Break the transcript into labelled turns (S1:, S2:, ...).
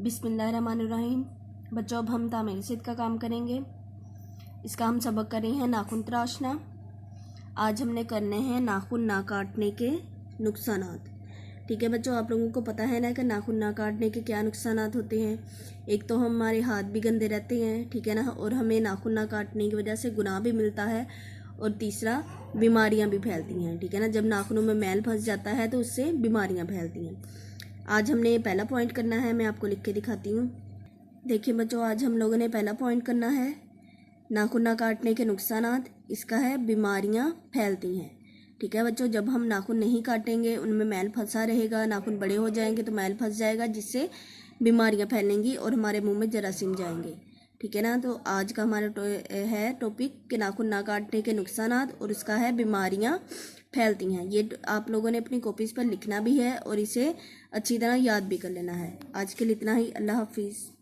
S1: बिस्मिल्लाहिर्रहमानिर्रहीम। बच्चों, अब हम तामीर सिद्ध का काम करेंगे। इसका हम सबक कर रहे हैं नाखून तराशना। आज हमने करने हैं नाखून ना काटने के नुकसानात। ठीक है बच्चों, आप लोगों को पता है ना कि नाखून ना काटने के क्या नुकसानात होते हैं। एक तो हमारे हाथ भी गंदे रहते हैं, ठीक है ना, और हमें नाखून ना काटने की वजह से गुनाह भी मिलता है, और तीसरा बीमारियां भी फैलती हैं। ठीक है ना, जब नाखूनों में मैल फंस जाता है तो उससे बीमारियां फैलती हैं। आज हमने पहला पॉइंट करना है, मैं आपको लिख के दिखाती हूँ। देखिए बच्चों, आज हम लोगों ने पहला पॉइंट करना है नाखून ना काटने के नुकसानात। इसका है बीमारियां फैलती हैं। ठीक है बच्चों, जब हम नाखून नहीं काटेंगे उनमें मैल फंसा रहेगा, नाखून बड़े हो जाएंगे तो मैल फंस जाएगा, जिससे बीमारियां फैलेंगी और हमारे मुंह में जरासीम जाएंगे। ठीक है ना, तो आज का हमारा है टॉपिक कि नाखून ना काटने के नुकसानात, और उसका है बीमारियां फैलती हैं। ये आप लोगों ने अपनी कॉपीज पर लिखना भी है और इसे अच्छी तरह याद भी कर लेना है। आज के लिए इतना ही। अल्लाह हाफिज़।